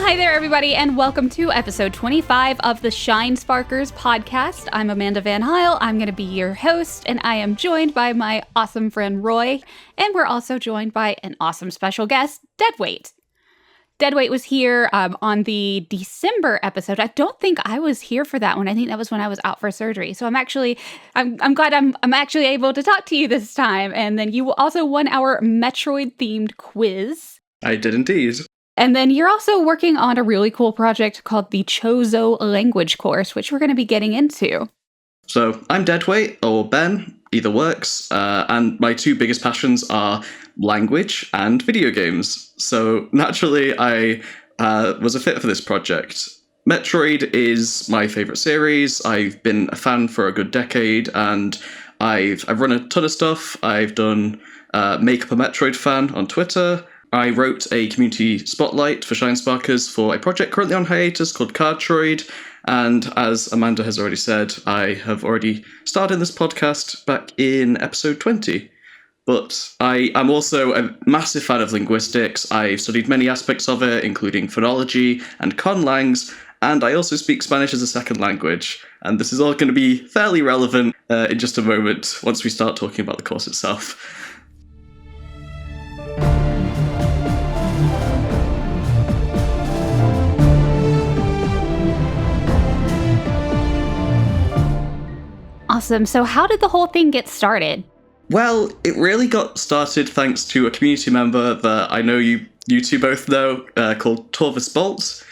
Hi there, everybody, and welcome to episode 25 of the Shinesparkers Podcast. I'm Amanda Van Heil. I'm going to be your host, and I am joined by my awesome friend Roy, and we're also joined by an awesome special guest, Deadweight. Deadweight was here on the December episode. I don't think I was here for that one. I think that was when I was out for surgery. So I'm glad I'm actually able to talk to you this time. And then you also won our Metroid themed quiz. I did indeed. And then you're also working on a really cool project called the Chozo Language Course, which we're going to be getting into. So I'm Deadweight, or Ben, either works, and my two biggest passions are language and video games. So naturally, I was a fit for this project. Metroid is my favourite series. I've been a fan for a good decade, and I've run a ton of stuff. I've done Make Up a Metroid Fan on Twitter. I wrote a community spotlight for Shinesparkers for a project currently on hiatus called Cardtroid, and as Amanda has already said, I have already started this podcast back in episode 20. But I am also a massive fan of linguistics. I've studied many aspects of it, including phonology and conlangs, and I also speak Spanish as a second language. And this is all going to be fairly relevant in just a moment once we start talking about the course itself. Awesome. So how did the whole thing get started? Well, it really got started thanks to a community member that I know you two both know, called Torvis Bolts,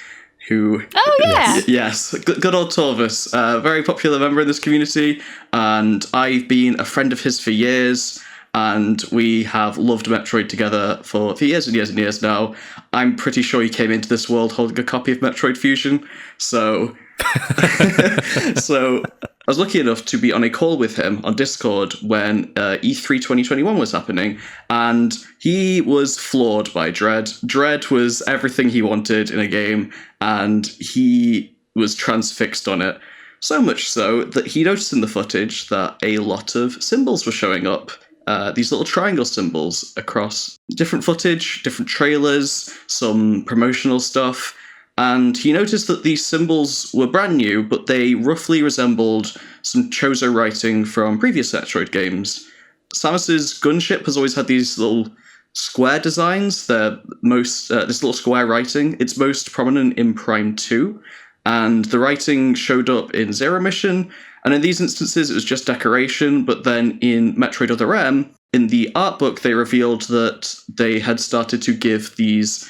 who... Oh, yeah! Yes, good old Torvis, very popular member in this community, and I've been a friend of his for years, and we have loved Metroid together for years and years and years now. I'm pretty sure he came into this world holding a copy of Metroid Fusion, so... So I was lucky enough to be on a call with him on Discord when E3 2021 was happening, and he was floored by Dread. Dread was everything he wanted in a game, and he was transfixed on it. So much so that he noticed in the footage that a lot of symbols were showing up. These little triangle symbols across different footage, different trailers, some promotional stuff. And he noticed that these symbols were brand new, but they roughly resembled some Chozo writing from previous Metroid games. Samus's gunship has always had these little square designs. They're this little square writing. It's most prominent in Prime 2, and the writing showed up in Zero Mission. And in these instances, it was just decoration. But then in Metroid Other M, in the art book, they revealed that they had started to give these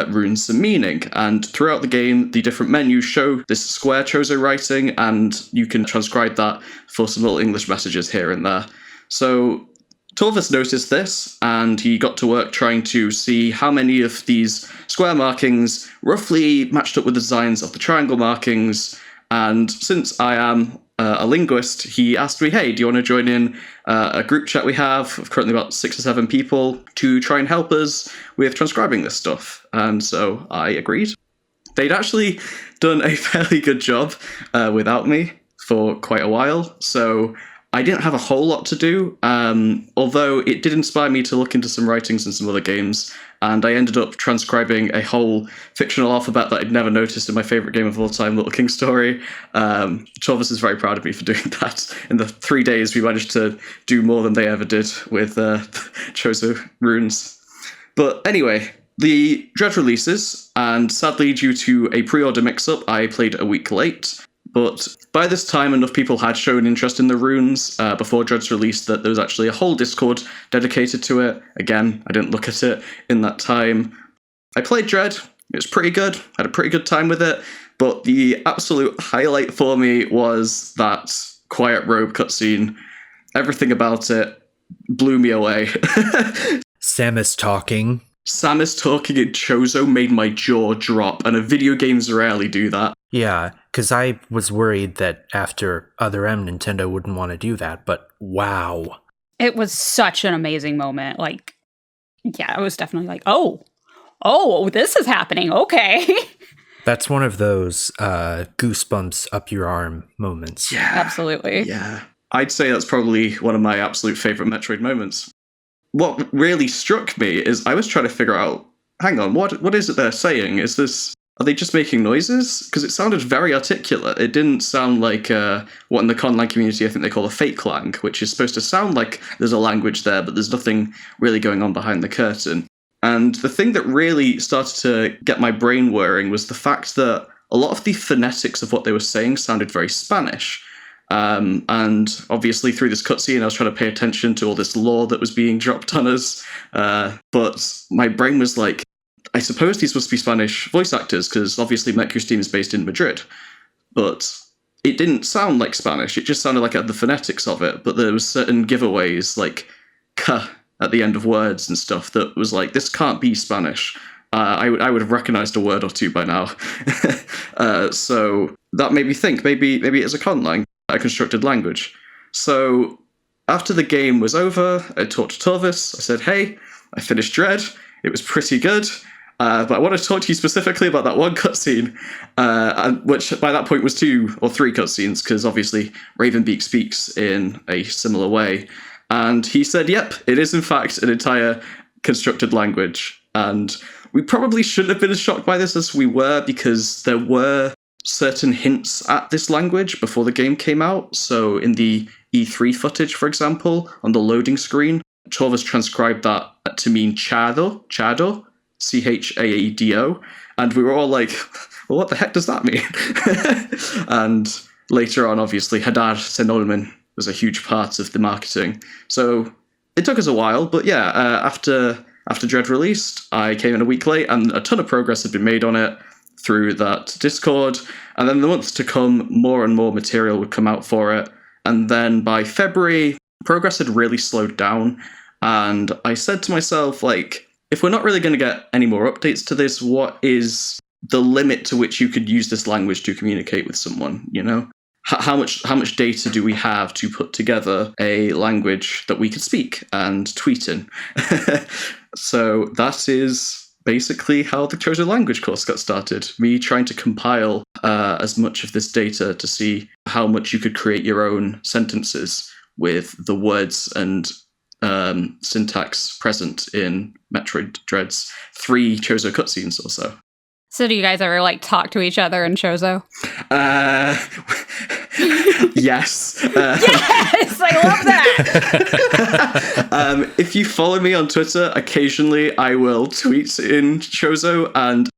runes some meaning, and throughout the game the different menus show this square Chozo writing, and you can transcribe that for some little English messages here and there. So Torvis noticed this, and he got to work trying to see how many of these square markings roughly matched up with the designs of the triangle markings. And since I am a linguist, he asked me, hey, do you want to join in a group chat we have of currently about 6 or 7 people to try and help us with transcribing this stuff? And so I agreed. They'd actually done a fairly good job without me for quite a while, so I didn't have a whole lot to do, although it did inspire me to look into some writings in some other games, and I ended up transcribing a whole fictional alphabet that I'd never noticed in my favourite game of all time, Little King Story. Torvis is very proud of me for doing that. In the 3 days, we managed to do more than they ever did with Chozo runes. But anyway, the Dread releases, and sadly, due to a pre-order mix-up, I played a week late. But by this time, enough people had shown interest in the runes before Dread's release that there was actually a whole Discord dedicated to it. Again, I didn't look at it in that time. I played Dread. It was pretty good. Had a pretty good time with it. But the absolute highlight for me was that Quiet Robe cutscene. Everything about it blew me away. Samus talking. Samus talking in Chozo made my jaw drop, and video games rarely do that. Yeah, because I was worried that after Other M, Nintendo wouldn't want to do that, but wow. It was such an amazing moment. Like, yeah, I was definitely like, oh, this is happening. Okay. That's one of those goosebumps up your arm moments. Yeah. Absolutely. Yeah. I'd say that's probably one of my absolute favorite Metroid moments. What really struck me is I was trying to figure out, hang on, what is it they're saying? Is this are they just making noises? Because it sounded very articulate. It didn't sound like what in the conlang community I think they call a fake clang, which is supposed to sound like there's a language there, but there's nothing really going on behind the curtain. And the thing that really started to get my brain whirring was the fact that a lot of the phonetics of what they were saying sounded very Spanish. And obviously through this cutscene, I was trying to pay attention to all this lore that was being dropped on us. But my brain was like, I suppose these must be Spanish voice actors, because obviously Mercury's team is based in Madrid. But it didn't sound like Spanish. It just sounded like the phonetics of it. But there was certain giveaways, like k at the end of words and stuff, that was like, this can't be Spanish. I would have recognized a word or two by now. So that made me think, maybe it's a conlang, a constructed language. So after the game was over, I talked to Torvis. I said, hey, I finished Dread. It was pretty good. But I want to talk to you specifically about that one cutscene, which by that point was 2 or 3 cutscenes, because obviously Ravenbeak speaks in a similar way. And he said, yep, it is in fact an entire constructed language. And we probably shouldn't have been as shocked by this as we were, because there were certain hints at this language before the game came out. So in the E3 footage, for example, on the loading screen, Torvis transcribed that to mean Chado, Chaado, and we were all like, well, what the heck does that mean? And later on, obviously, Haddad Senolman was a huge part of the marketing. So it took us a while, but yeah, after Dread released, I came in a week late, and a ton of progress had been made on it through that Discord, and then the months to come, more and more material would come out for it, and then by February, progress had really slowed down, and I said to myself, like, if we're not really going to get any more updates to this, what is the limit to which you could use this language to communicate with someone, you know? How much data do we have to put together a language that we could speak and tweet in? So that is basically how the Chozo Language Course got started. Me trying to compile as much of this data to see how much you could create your own sentences with the words and syntax present in Metroid Dread's 3 Chozo cutscenes or so. So do you guys ever, like, talk to each other in Chozo? Yes. Yes! I love that! If you follow me on Twitter, occasionally I will tweet in Chozo, and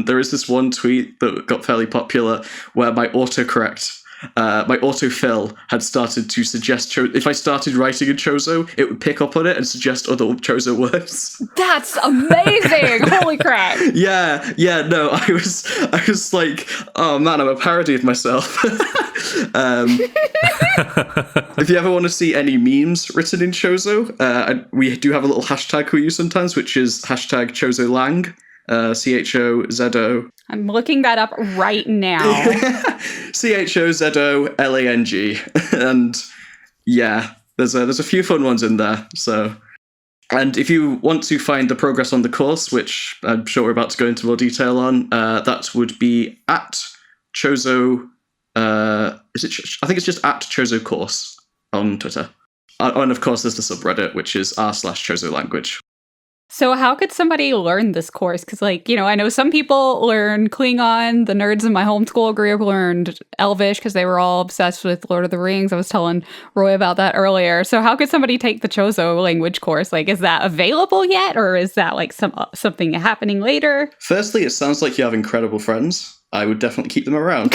there is this one tweet that got fairly popular where my autocorrect, my autofill had started to suggest if I started writing in Chozo, it would pick up on it and suggest other Chozo words. That's amazing! Holy crap! Yeah, no, I was like, oh man, I'm a parody of myself. If you ever want to see any memes written in Chozo, we do have a little hashtag we use sometimes, which is hashtag Chozo Lang. Chozo. I'm looking that up right now. CHOZOLANG. And yeah, there's a few fun ones in there. So, and if you want to find the progress on the course, which I'm sure we're about to go into more detail on, that would be at Chozo. I think it's just at Chozo Course on Twitter. And of course, there's the subreddit, which is r/Chozo Language. So how could somebody learn this course? Because, like, you know, I know some people learn Klingon. The nerds in my homeschool group learned Elvish because they were all obsessed with Lord of the Rings. I was telling Roy about that earlier. So how could somebody take the Chozo language course? Like, is that available yet? Or is that, like, something happening later? Firstly, it sounds like you have incredible friends. I would definitely keep them around.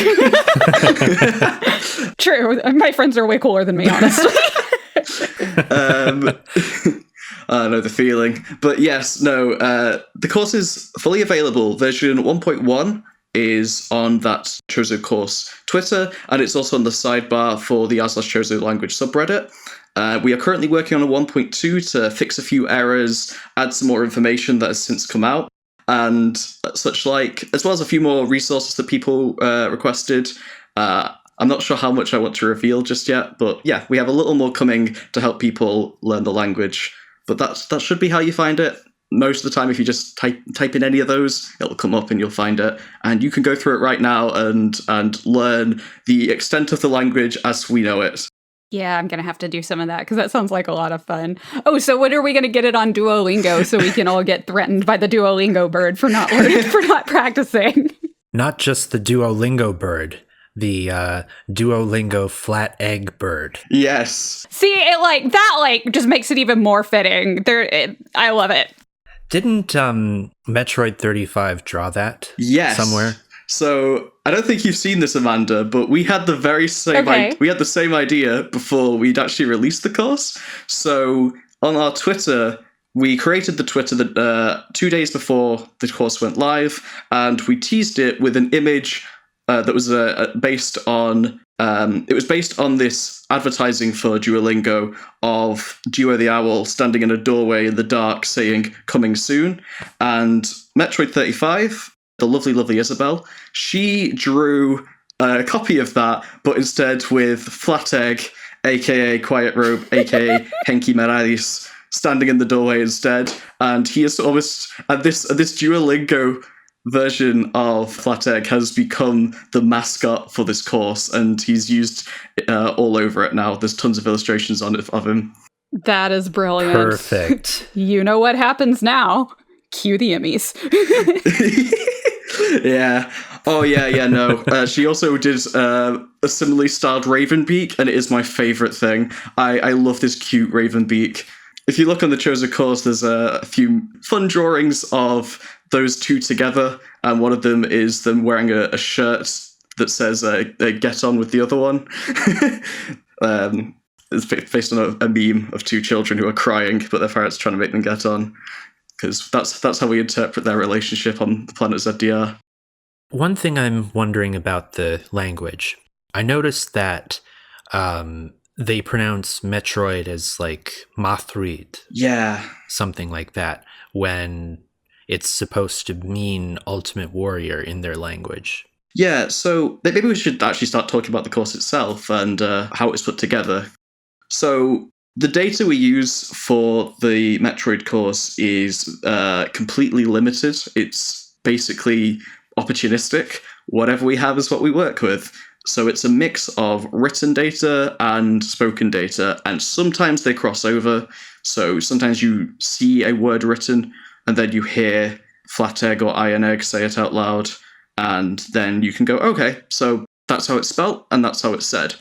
True. My friends are way cooler than me, honestly. I know the feeling. But yes, no, the course is fully available. Version 1.1 is on that Chozo course Twitter, and it's also on the sidebar for the r/Chozo language subreddit. We are currently working on a 1.2 to fix a few errors, add some more information that has since come out, and such like, as well as a few more resources that people requested. I'm not sure how much I want to reveal just yet, but yeah, we have a little more coming to help people learn the language. But that should be how you find it. Most of the time, if you just type in any of those, it'll come up and you'll find it. And you can go through it right now and learn the extent of the language as we know it. Yeah, I'm going to have to do some of that because that sounds like a lot of fun. Oh, so when are we going to get it on Duolingo so we can all get threatened by the Duolingo bird for not learning, for not practicing? Not just the Duolingo bird, the Duolingo flat egg bird. Yes. See, that just makes it even more fitting. I love it. Didn't Metroid 35 draw that? Yes. Somewhere? So I don't think you've seen this, Amanda, but we had the very same we had the same idea before we'd actually released the course. So on our Twitter, we created the Twitter 2 days before the course went live, and we teased it with an image that was based on this advertising for Duolingo of Duo the Owl standing in a doorway in the dark saying "coming soon," and Metroid 35, the lovely, lovely Isabel, she drew a copy of that, but instead with Flat Egg, aka Quiet Robe, aka Henki Meralis, standing in the doorway instead, and he is almost this Duolingo version of Flat Egg has become the mascot for this course, and he's used all over it now. There's tons of illustrations on it of him. That is brilliant. Perfect. You know what happens now. Cue the Emmys. Yeah. Oh, yeah, no. She also did a similarly styled Ravenbeak, and it is my favourite thing. I love this cute Ravenbeak. If you look on the Chozo course, there's a few fun drawings of those two together, and one of them is them wearing a shirt that says "get on with the other one." It's based on a meme of two children who are crying, but their parents are trying to make them get on, because that's how we interpret their relationship on the planet ZDR. One thing I'm wondering about the language, I noticed that they pronounce Metroid as like Mathrid. Yeah. Something like that, when it's supposed to mean Ultimate Warrior in their language. Yeah, so maybe we should actually start talking about the course itself and how it's put together. So the data we use for the Metroid course is completely limited. It's basically opportunistic. Whatever we have is what we work with. So it's a mix of written data and spoken data, and sometimes they cross over. So sometimes you see a word written, and then you hear Flat Egg or Iron Egg say it out loud, and then you can go, okay, so that's how it's spelt, and that's how it's said.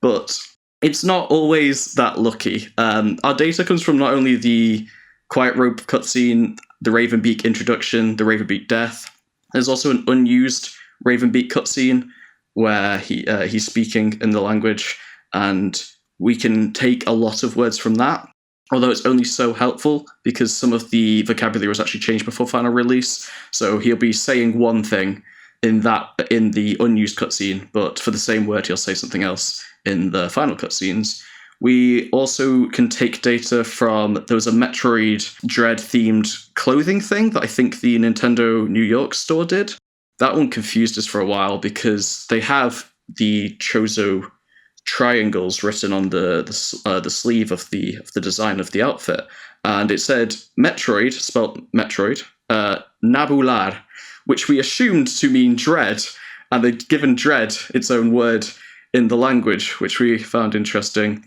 But it's not always that lucky. Our data comes from not only the Quiet Robe cutscene, the Ravenbeak introduction, the Ravenbeak death. There's also an unused Ravenbeak cutscene where he's speaking in the language, and we can take a lot of words from that, although it's only so helpful because some of the vocabulary was actually changed before final release. So he'll be saying one thing in the unused cutscene, but for the same word he'll say something else in the final cutscenes. We also can take data from, there was a Metroid Dread themed clothing thing that I think the Nintendo New York store did. That one confused us for a while because they have the Chozo triangles written on the sleeve of the design of the outfit, and it said Metroid, spelt Metroid, Nabular, which we assumed to mean dread, and they'd given dread its own word in the language, which we found interesting.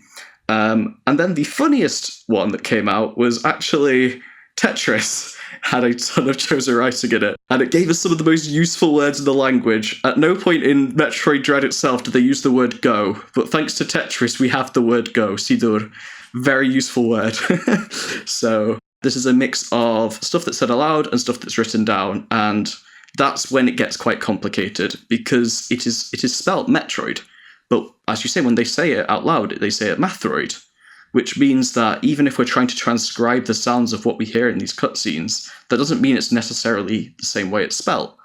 And then the funniest one that came out was actually Tetris had a ton of Chozo writing in it, and it gave us some of the most useful words in the language. At no point in Metroid Dread itself did they use the word go, but thanks to Tetris we have the word go, Sidur. Very useful word. So this is a mix of stuff that's said aloud and stuff that's written down, and that's when it gets quite complicated, because it is spelt Metroid, but as you say, when they say it out loud, they say it Mathroid, which means that even if we're trying to transcribe the sounds of what we hear in these cutscenes, that doesn't mean it's necessarily the same way it's spelt.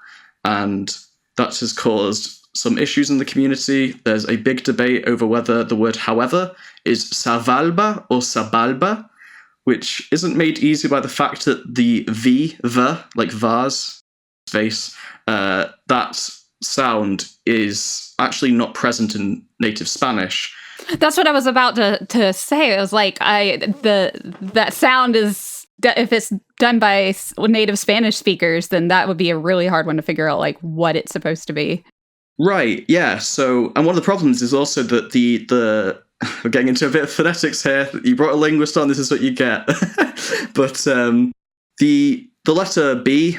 And that has caused some issues in the community. There's a big debate over whether the word however is savalba or sabalba, which isn't made easy by the fact that the the, like vase, vase, that sound is actually not present in native Spanish. That's what I was about to say. It was like that sound is, if it's done by native Spanish speakers, then that would be a really hard one to figure out like what it's supposed to be. Right. Yeah. So, and one of the problems is also that the we're getting into a bit of phonetics here. You brought a linguist on. This is what you get. But the letter B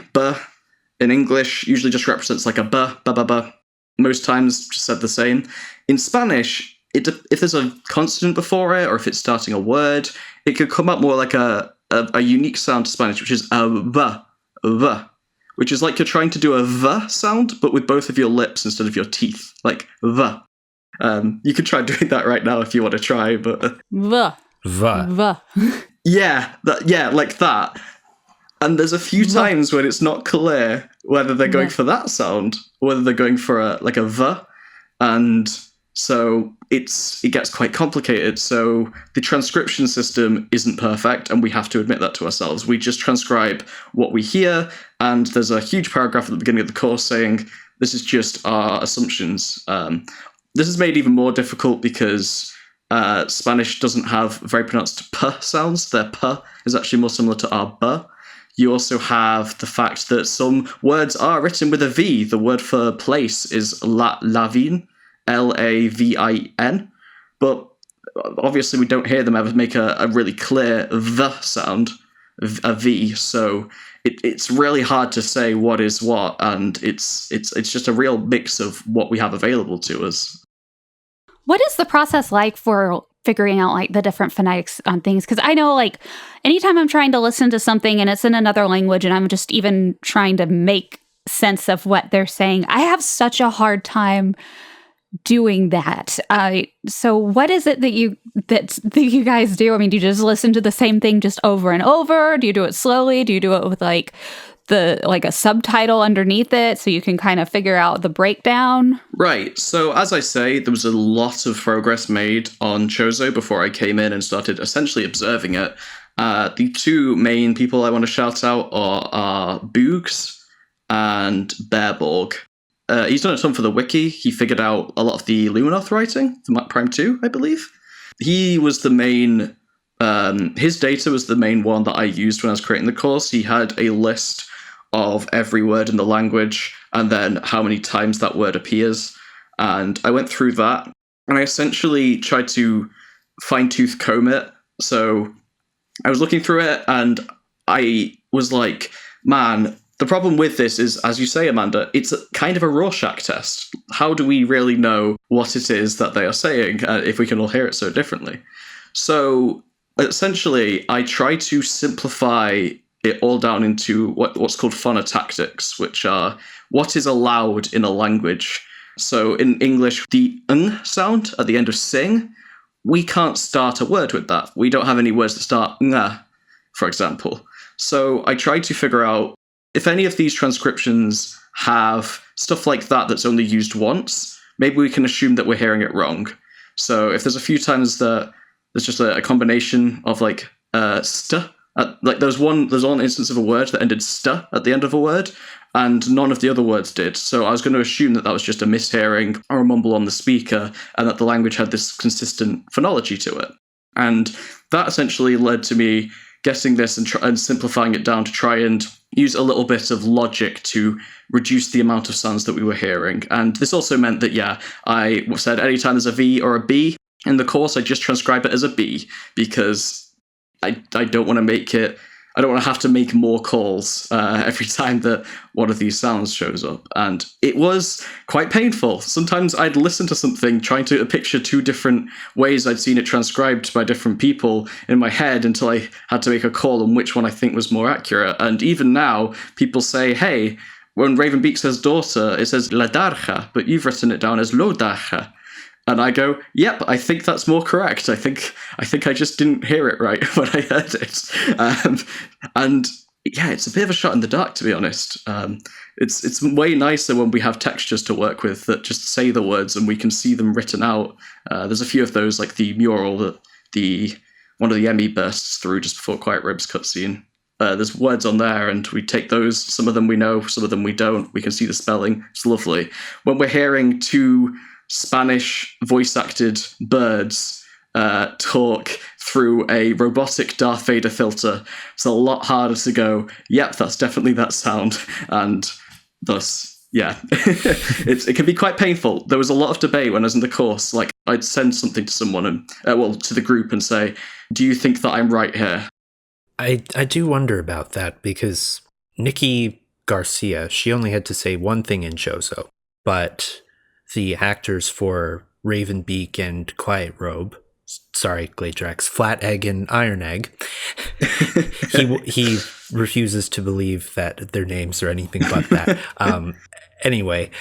in English usually just represents like a b. Most times just said the same. In Spanish, if there's a consonant before it, or if it's starting a word, it could come up more like a unique sound to Spanish, which is a v, which is like you're trying to do a v sound, but with both of your lips instead of your teeth, like v. You could try doing that right now if you want to try, but V. V. yeah, like that. And there's a few times when it's not clear whether they're going for that sound or whether they're going for a v, and so it gets quite complicated. So the transcription system isn't perfect, and we have to admit that to ourselves. We just transcribe what we hear, and there's a huge paragraph at the beginning of the course saying this is just our assumptions. This is made even more difficult because Spanish doesn't have very pronounced p sounds. Their p is actually more similar to our b. You also have the fact that some words are written with a V. The word for place is lavin, Lavin. But obviously we don't hear them ever make a really clear V sound, a V. So it's really hard to say what is what, and it's just a real mix of what we have available to us. What is the process like for figuring out like the different phonetics on things? Because I know like anytime I'm trying to listen to something and it's in another language and I'm just even trying to make sense of what they're saying, I have such a hard time doing that. So what is it that you guys do? I mean, do you just listen to the same thing just over and over? Do you do it slowly? Do you do it with like a subtitle underneath it so you can kind of figure out the breakdown? Right. So as I say, there was a lot of progress made on Chozo before I came in and started essentially observing it. The two main people I want to shout out are Boogs and Bearborg. He's done a ton for the wiki. He figured out a lot of the Luminoth writing, the Mach Prime 2, I believe. He was the main... his data was the main one that I used when I was creating the course. He had a list of every word in the language and then how many times that word appears. And I went through that and I essentially tried to fine-tooth comb it. So I was looking through it and I was like, man, the problem with this is, as you say, Amanda, it's kind of a Rorschach test. How do we really know what it is that they are saying if we can all hear it so differently? So essentially, I try to simplify it all down into what's called phonotactics, which are what is allowed in a language. So in English, the ng sound at the end of sing, we can't start a word with that. We don't have any words that start nga, for example. So I try to figure out if any of these transcriptions have stuff like that that's only used once, maybe we can assume that we're hearing it wrong. So if there's a few times that there's just a combination of like st, like there's one instance of a word that ended st at the end of a word, and none of the other words did. So I was going to assume that was just a mishearing or a mumble on the speaker, and that the language had this consistent phonology to it. And that essentially led to me getting this and simplifying it down to try and use a little bit of logic to reduce the amount of sounds that we were hearing. And this also meant that, I said anytime there's a V or a B in the course, I just transcribe it as a B, because I don't want to make it, I don't want to have to make more calls every time that one of these sounds shows up. And it was quite painful. Sometimes I'd listen to something trying to picture two different ways I'd seen it transcribed by different people in my head until I had to make a call on which one I think was more accurate. And even now, people say, hey, when Ravenbeak says daughter, it says la darja, but you've written it down as lo darja. And I go, yep, I think that's more correct. I think I just didn't hear it right when I heard it. And yeah, it's a bit of a shot in the dark, to be honest. It's way nicer when we have textures to work with that just say the words and we can see them written out. There's a few of those, like the mural that one of the Emmy bursts through just before Quiet Ribs cutscene. There's words on there, and we take those. Some of them we know, some of them we don't. We can see the spelling. It's lovely. When we're hearing two Spanish voice-acted birds talk through a robotic Darth Vader filter, it's a lot harder to go, yep, that's definitely that sound. And thus, yeah, it can be quite painful. There was a lot of debate when I was in the course. Like, I'd send something to someone, and to the group, and say, do you think that I'm right here? I do wonder about that, because Nikki Garcia, she only had to say one thing in Chozo, but the actors for Ravenbeak and Quiet Robe, sorry, Gladrax, Flat Egg and Iron Egg, he refuses to believe that their names are anything but that. Anyway,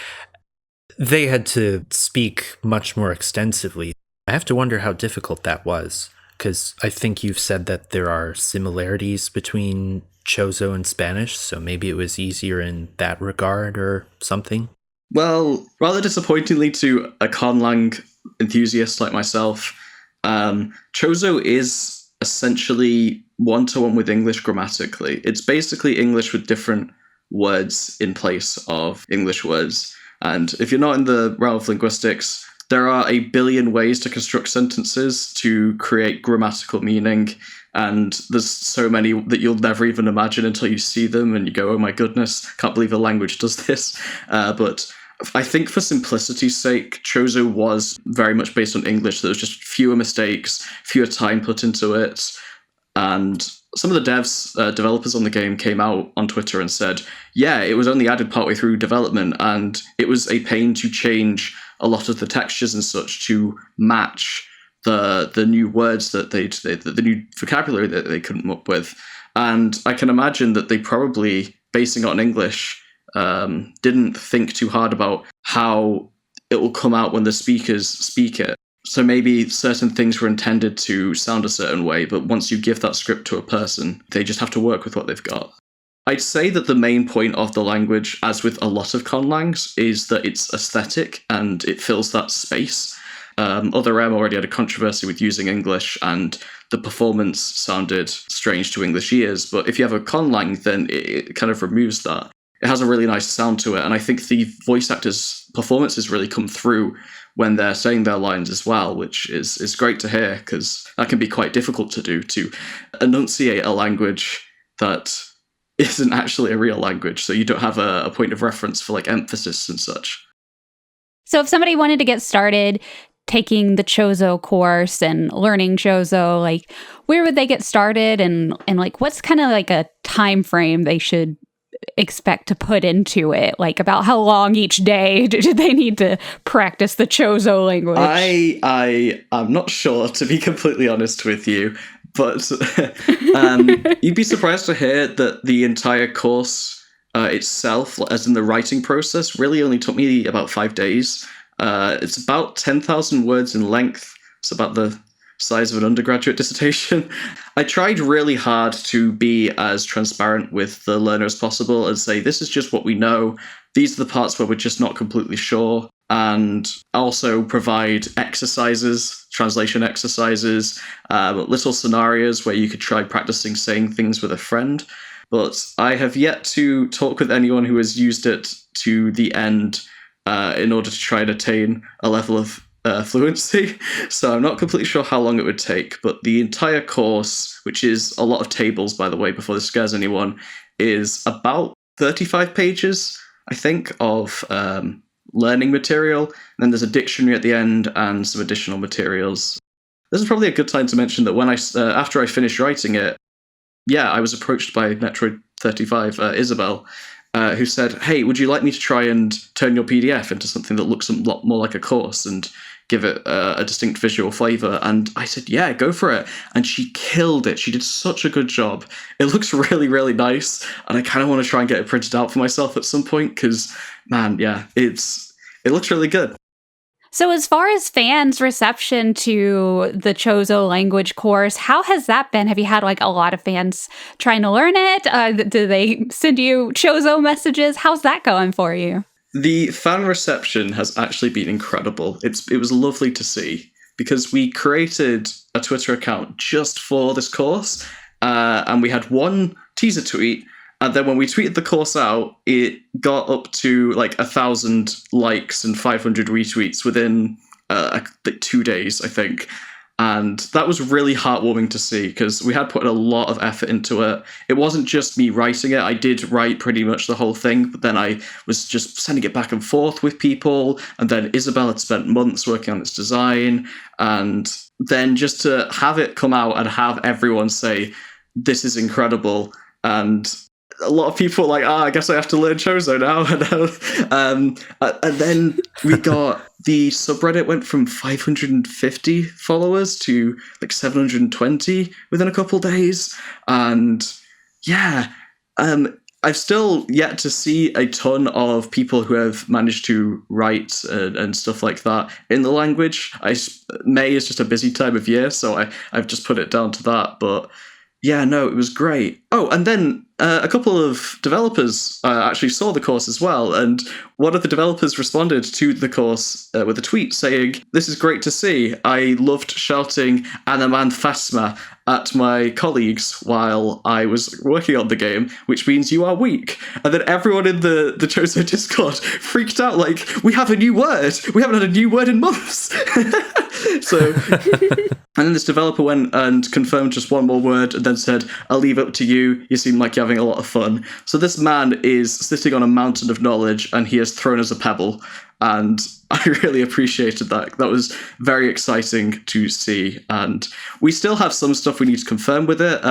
they had to speak much more extensively. I have to wonder how difficult that was, because I think you've said that there are similarities between Chozo and Spanish, so maybe it was easier in that regard or something. Well, rather disappointingly to a conlang enthusiast like myself, Chozo is essentially one-to-one with English grammatically. It's basically English with different words in place of English words. And if you're not in the realm of linguistics, there are a billion ways to construct sentences to create grammatical meaning. And there's so many that you'll never even imagine until you see them and you go, oh my goodness, can't believe the language does this. But I think for simplicity's sake, Chozo was very much based on English. There was just fewer mistakes, fewer time put into it. And some of the developers on the game came out on Twitter and said, yeah, it was only added partway through development, and it was a pain to change a lot of the textures and such to match the new words that the new vocabulary that they couldn't come up with. And I can imagine that they probably, basing it on English, didn't think too hard about how it will come out when the speakers speak it. So maybe certain things were intended to sound a certain way, but once you give that script to a person, they just have to work with what they've got. I'd say that the main point of the language, as with a lot of conlangs, is that it's aesthetic and it fills that space. Other M already had a controversy with using English, and the performance sounded strange to English ears, but if you have a conlang, then it kind of removes that. It has a really nice sound to it, and I think the voice actors' performances really come through when they're saying their lines as well, which is great to hear, because that can be quite difficult to do, to enunciate a language that isn't actually a real language, so you don't have a point of reference for like emphasis and such. So if somebody wanted to get started taking the Chozo course and learning Chozo, like where would they get started, and like what's kind of like a time frame they should expect to put into it? Like about how long each day do they need to practice the Chozo language? I'm not sure, to be completely honest with you, but you'd be surprised to hear that the entire course itself, as in the writing process, really only took me about 5 days. It's about 10,000 words in length. It's about the size of an undergraduate dissertation. I tried really hard to be as transparent with the learner as possible and say, this is just what we know. These are the parts where we're just not completely sure. And also provide exercises, translation exercises, little scenarios where you could try practicing saying things with a friend. But I have yet to talk with anyone who has used it to the end in order to try and attain a level of fluency. So I'm not completely sure how long it would take, but the entire course, which is a lot of tables, by the way, before this scares anyone, is about 35 pages, I think, of learning material. And then there's a dictionary at the end and some additional materials. This is probably a good time to mention that when after I finished writing it, I was approached by Metroid 35, Isabel, who said, hey, would you like me to try and turn your PDF into something that looks a lot more like a course and give it a distinct visual flavor? And I said, yeah, go for it. And she killed it. She did such a good job. It looks really, really nice. And I kind of want to try and get it printed out for myself at some point because, man, yeah, it looks really good. So as far as fans' reception to the Chozo language course, how has that been? Have you had like a lot of fans trying to learn it? Do they send you Chozo messages? How's that going for you? The fan reception has actually been incredible. It was lovely to see because we created a Twitter account just for this course, and we had one teaser tweet. And then when we tweeted the course out, it got up to like 1,000 likes and 500 retweets within 2 days, I think. And that was really heartwarming to see because we had put a lot of effort into it. It wasn't just me writing it. I did write pretty much the whole thing, but then I was just sending it back and forth with people. And then Isabel had spent months working on its design. And then just to have it come out and have everyone say, this is incredible. And a lot of people were like, I guess I have to learn Chozo now. And then we got the subreddit went from 550 followers to like 720 within a couple days. And yeah, I've still yet to see a ton of people who have managed to write and stuff like that in the language. May is just a busy time of year, so I've just put it down to that. But yeah, no, it was great. Oh, and then a couple of developers actually saw the course as well, and one of the developers responded to the course with a tweet saying, "This is great to see. I loved shouting Anaman Phasma at my colleagues while I was working on the game, which means you are weak." And then everyone in the Chozo Discord freaked out, like, we have a new word! We haven't had a new word in months! So... And then this developer went and confirmed just one more word and then said, "I'll leave it up to you. You seem like you're having a lot of fun." So this man is sitting on a mountain of knowledge and he has thrown us a pebble. And I really appreciated that. That was very exciting to see. And we still have some stuff we need to confirm with it.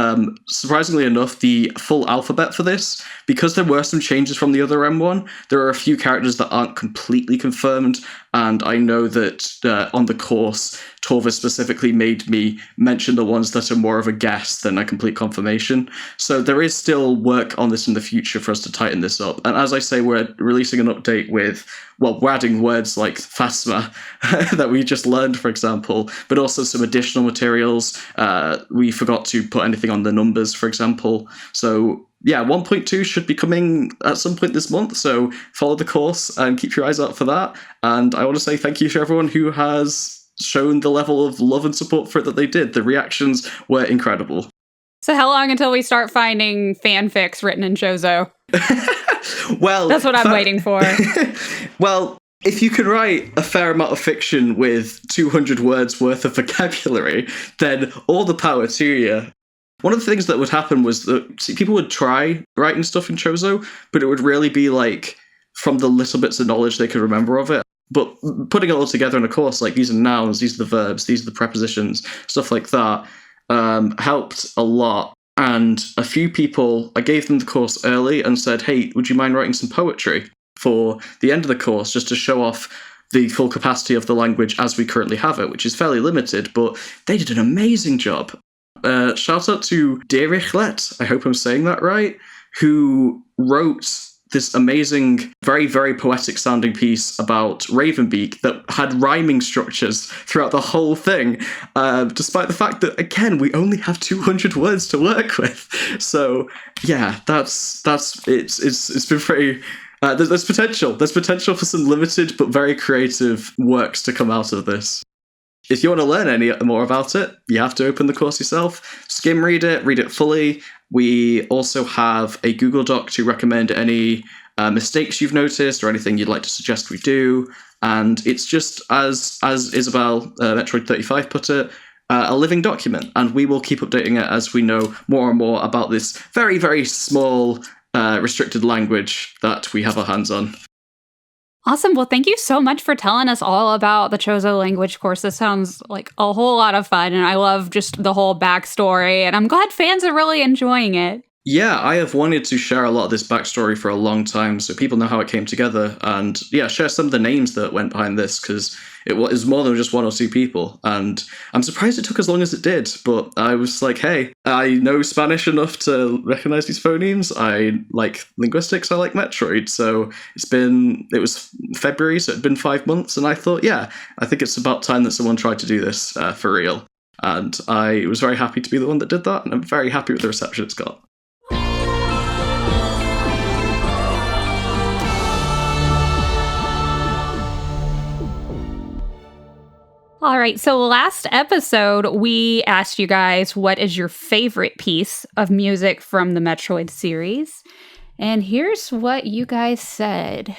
Surprisingly enough, the full alphabet for this, because there were some changes from the other M1, there are a few characters that aren't completely confirmed. And I know that on the course, Torva specifically made me mention the ones that are more of a guess than a complete confirmation. So there is still work on this in the future for us to tighten this up. And as I say, we're releasing an update with, well, we're adding words like phasma that we just learned, for example, but also some additional materials. We forgot to put anything on the numbers, for example. So yeah, 1.2 should be coming at some point this month, so follow the course and keep your eyes out for that. And I want to say thank you to everyone who has shown the level of love and support for it that they did. The reactions were incredible. So how long until we start finding fanfics written in Chozo? Well, that's what I'm waiting for. Well, if you can write a fair amount of fiction with 200 words worth of vocabulary, then all the power to you. One of the things that would happen was that people would try writing stuff in Chozo, but it would really be like from the little bits of knowledge they could remember of it. But putting it all together in a course, like these are nouns, these are the verbs, these are the prepositions, stuff like that, helped a lot. And a few people, I gave them the course early and said, "Hey, would you mind writing some poetry for the end of the course, just to show off the full capacity of the language as we currently have it," which is fairly limited, but they did an amazing job. Shout out to Derichlet, I hope I'm saying that right, who wrote this amazing, very, very poetic sounding piece about Ravenbeak that had rhyming structures throughout the whole thing, despite the fact that, again, we only have 200 words to work with. So yeah, it's been very... there's potential. There's potential for some limited but very creative works to come out of this. If you want to learn any more about it, you have to open the course yourself, skim read it fully. We also have a Google Doc to recommend any mistakes you've noticed or anything you'd like to suggest we do. And it's just, as Isabel, Metroid 35 put it, a living document. And we will keep updating it as we know more and more about this very, very small restricted language that we have our hands on. Awesome. Well, thank you so much for telling us all about the Chozo Language Course. This sounds like a whole lot of fun, and I love just the whole backstory, and I'm glad fans are really enjoying it. Yeah, I have wanted to share a lot of this backstory for a long time so people know how it came together, and yeah, share some of the names that went behind this, because it was more than just one or two people, and I'm surprised it took as long as it did, but I was like, hey, I know Spanish enough to recognize these phonemes, I like linguistics, I like Metroid, so it was February, so it'd been 5 months, and I thought, yeah, I think it's about time that someone tried to do this for real, and I was very happy to be the one that did that, and I'm very happy with the reception it's got. All right, so last episode, we asked you guys, what is your favorite piece of music from the Metroid series? And here's what you guys said.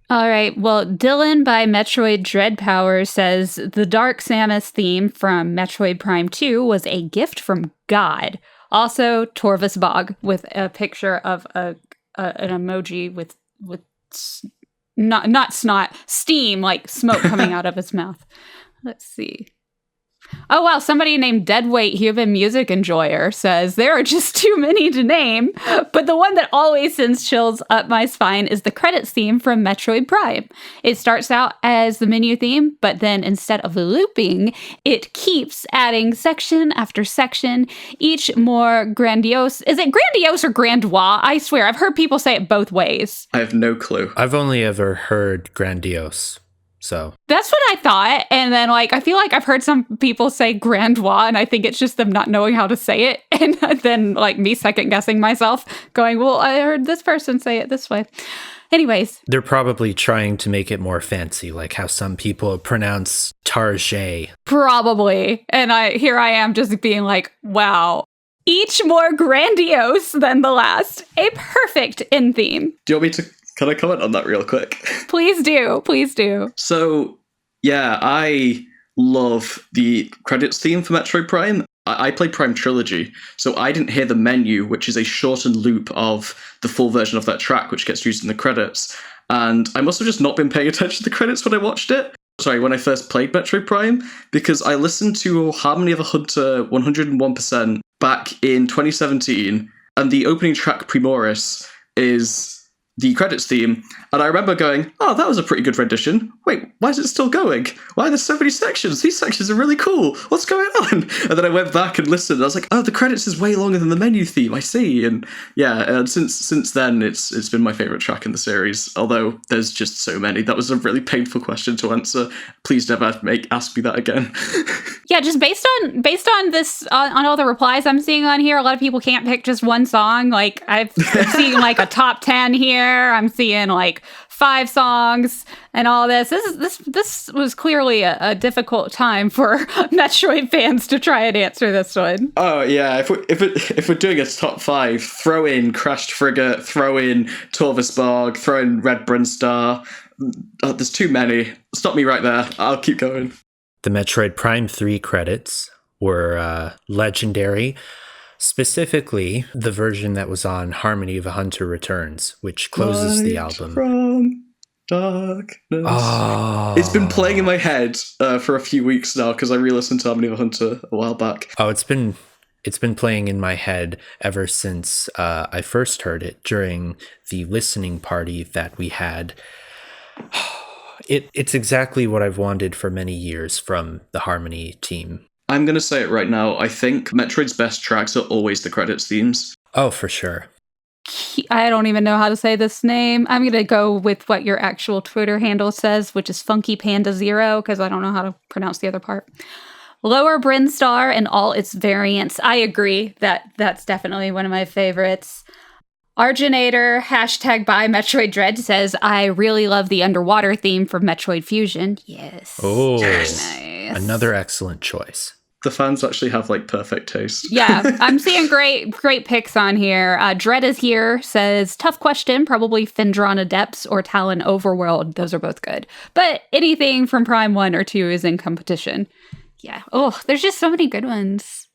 All right, well, Dylan by Metroid Dread Power says, the Dark Samus theme from Metroid Prime 2 was a gift from God. Also, Torvus Bog with a picture of an emoji with not snot, steam, like smoke coming out of his mouth. Let's see. Oh, wow. Somebody named Deadweight, human music enjoyer, says there are just too many to name. But the one that always sends chills up my spine is the credits theme from Metroid Prime. It starts out as the menu theme, but then instead of looping, it keeps adding section after section, each more grandiose. Is it grandiose or grandois? I swear, I've heard people say it both ways. I have no clue. I've only ever heard grandiose. So that's what I thought. And then, like, I feel like I've heard some people say grandois, and I think it's just them not knowing how to say it. And then, like, me second guessing myself, going, well, I heard this person say it this way. Anyways. They're probably trying to make it more fancy, like how some people pronounce Tarjay. Probably. And here I am just being like, wow. Each more grandiose than the last. A perfect end theme. Do you want me to... Can I comment on that real quick? Please do. Please do. So, yeah, I love the credits theme for Metroid Prime. I played Prime Trilogy, so I didn't hear the menu, which is a shortened loop of the full version of that track, which gets used in the credits. And I must have just not been paying attention to the credits when I watched it. Sorry, when I first played Metroid Prime, because I listened to Harmony of a Hunter 101% back in 2017, and the opening track, Primoris, is the credits theme, and I remember going, oh, that was a pretty good rendition. Wait, why is it still going? Why are there so many sections? These sections are really cool. What's going on? And then I went back and listened, and I was like, oh, the credits is way longer than the menu theme, I see. And yeah, and since then, it's been my favorite track in the series, although there's just so many. That was a really painful question to answer. Please never ask me that again. Yeah, just based on this, on all the replies I'm seeing on here, a lot of people can't pick just one song. Like, I'm seeing like a top 10 here. I'm seeing like 5 songs and all this. This was clearly a difficult time for Metroid fans to try and answer this one. Oh yeah, if we're doing a top 5, throw in Crashed Frigate, throw in Torvusborg, throw in Red Brinstar. Oh, there's too many. Stop me right there. I'll keep going. The Metroid Prime 3 credits were legendary. Specifically, the version that was on Harmony of a Hunter Returns, which closes the album. From darkness. Oh. It's been playing in my head for a few weeks now because I re-listened to Harmony of a Hunter a while back. Oh, it's been playing in my head ever since I first heard it during the listening party that we had. It's exactly what I've wanted for many years from the Harmony team. I'm going to say it right now. I think Metroid's best tracks are always the credits themes. Oh, for sure. I don't even know how to say this name. I'm going to go with what your actual Twitter handle says, which is Funky Panda Zero, because I don't know how to pronounce the other part. Lower Brinstar and all its variants. I agree that's definitely one of my favorites. Arginator, hashtag by Metroid Dread, says, I really love the underwater theme from Metroid Fusion. Yes. Oh, nice. Another excellent choice. The fans actually have like perfect taste. Yeah, I'm seeing great picks on here. Dread is here, says, tough question, probably Fendron Adepts or Talon Overworld. Those are both good. But anything from Prime 1 or 2 is in competition. Yeah. Oh, there's just so many good ones.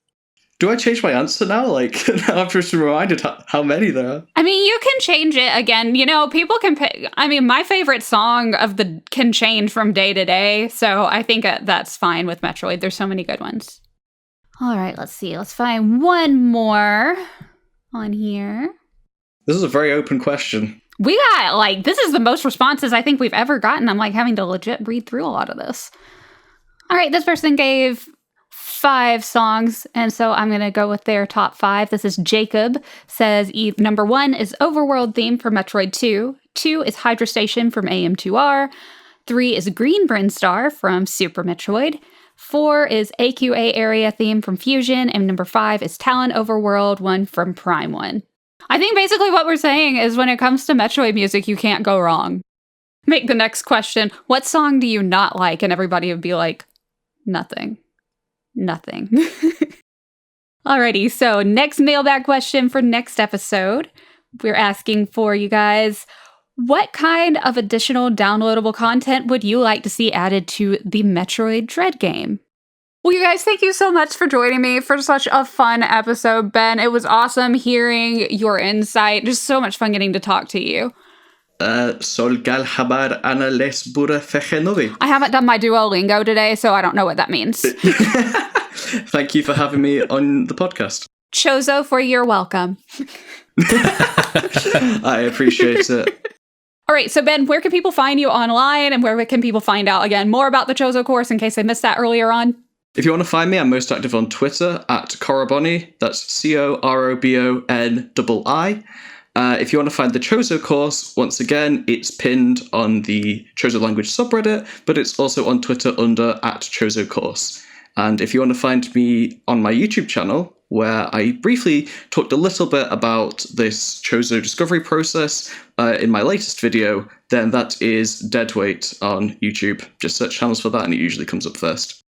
Do I change my answer now? Like, now I'm just reminded how many there are. I mean, you can change it again. You know, people can pick. I mean, my favorite song can change from day to day. So I think that's fine with Metroid. There's so many good ones. All right, let's see. Let's find one more on here. This is a very open question. We got, this is the most responses I think we've ever gotten. I'm, having to legit read through a lot of this. All right, this person gave 5 songs, and so I'm going to go with their top 5. This is Jacob, says number 1 is Overworld theme for Metroid 2. 2 is Hydra Station from AM2R. 3 is Green Brinstar from Super Metroid. 4 is AQA area theme from Fusion, and number 5 is Talon Overworld 1 from Prime 1. I think basically what we're saying is when it comes to Metroid music, you can't go wrong. Make the next question, what song do you not like? And everybody would be like, nothing. Alrighty, so next mailbag question for next episode. We're asking for you guys, what kind of additional downloadable content would you like to see added to the Metroid Dread game? Well, you guys, thank you so much for joining me for such a fun episode, Ben. It was awesome hearing your insight. Just so much fun getting to talk to you. Solgal habar ana les bura fechenovi. I haven't done my Duolingo today, so I don't know what that means. Thank you for having me on the podcast. Chozo, for your welcome. I appreciate it. All right, so Ben, where can people find you online, and where can people find out, again, more about the Chozo course in case they missed that earlier on? If you want to find me, I'm most active on Twitter at Coroboni. That's COROBONII. If you want to find the Chozo course, once again, it's pinned on the Chozo Language subreddit, but it's also on Twitter under @Chozo course. And if you want to find me on my YouTube channel, where I briefly talked a little bit about this Chozo discovery process in my latest video, then that is Deadweight on YouTube. Just search channels for that and it usually comes up first.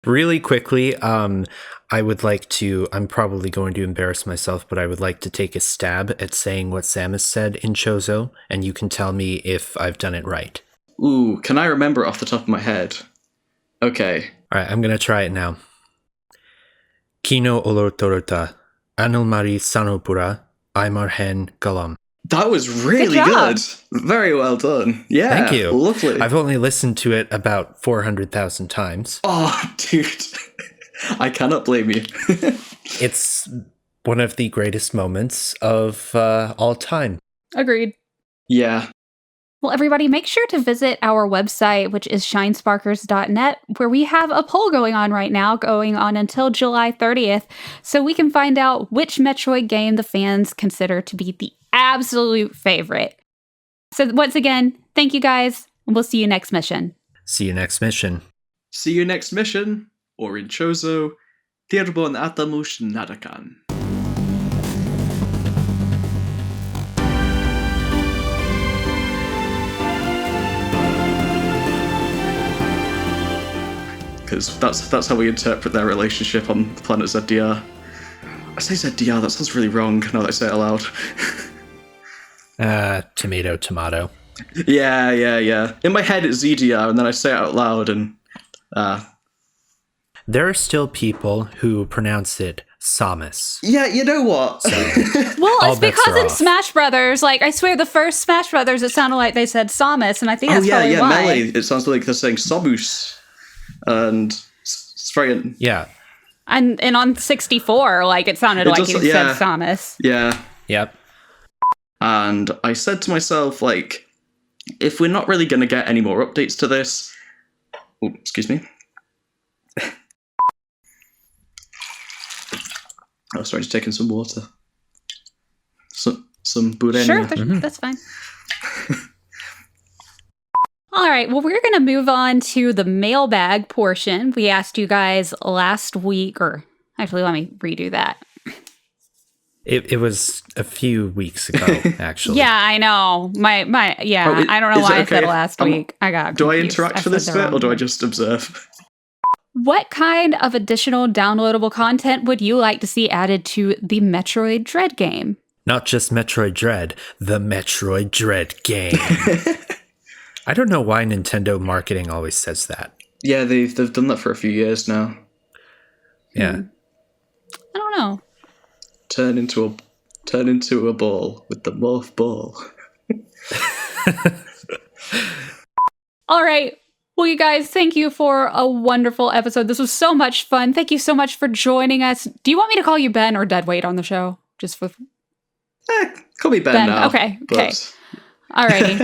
Really quickly, I would like to, I'm probably going to embarrass myself, but I would like to take a stab at saying what Samus said in Chozo, and you can tell me if I've done it right. Ooh, can I remember it off the top of my head? Okay. All right, I'm going to try it now. Kino olor torota, anilmari sanopura, aimarhen galam. That was really good. Very well done. Yeah. Thank you. Lovely. I've only listened to it about 400,000 times. Oh, dude. I cannot blame you. It's one of the greatest moments of all time. Agreed. Yeah. Well, everybody, make sure to visit our website, which is shinesparkers.net, where we have a poll going on right now, going on until July 30th, so we can find out which Metroid game the fans consider to be the absolute favorite. So once again, thank you guys, and we'll see you next mission. See you next mission. See you next mission, or in Chozo, Tirbon Atamush Nadakan. Because that's how we interpret their relationship on the planet ZDR. I say ZDR, that sounds really wrong now that I say it aloud. Tomato. Yeah. In my head it's ZDR, and then I say it out loud, and... There are still people who pronounce it Samus. Yeah, you know what? Well, it's because in Smash Brothers, like, I swear the first Smash Brothers, it sounded like they said Samus, and I think that's probably why. Melee, it sounds like they're saying Samus. And it's very... Yeah. And on 64, like, it sounded like he said Samus. Yeah. Yep. And I said to myself, like, if we're not really going to get any more updates to this... Oh, excuse me. Oh, sorry, just taking some water. Some bureno. Sure, that's fine. All right, well, we're going to move on to the mailbag portion. We asked you guys last week, or actually, let me redo that. It was a few weeks ago, actually. Yeah, I know. I don't know why I said last week. I got confused. Do I interact for this bit, or do I just observe? What kind of additional downloadable content would you like to see added to the Metroid Dread game? Not just Metroid Dread, the Metroid Dread game. I don't know why Nintendo marketing always says that. Yeah, they've done that for a few years now. Yeah. I don't know. Turn into a ball with the morph ball. All right. Well, you guys, thank you for a wonderful episode. This was so much fun. Thank you so much for joining us. Do you want me to call you Ben or Deadweight on the show? Just for... Call me Ben now. Okay. All righty.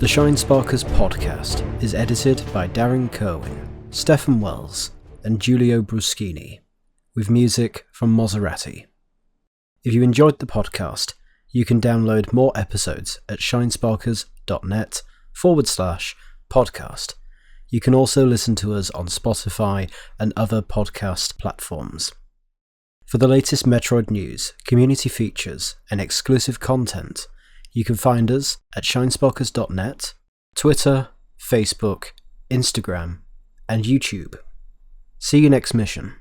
The Shinesparkers Podcast is edited by Darren Kerwin, Stephen Wells, and Giulio Bruschini, with music from Maserati. If you enjoyed the podcast, you can download more episodes at shinesparkers.net/podcast. You can also listen to us on Spotify and other podcast platforms. For the latest Metroid news, community features, and exclusive content, you can find us at shinesparkers.net, Twitter, Facebook, Instagram, and YouTube. See you next mission.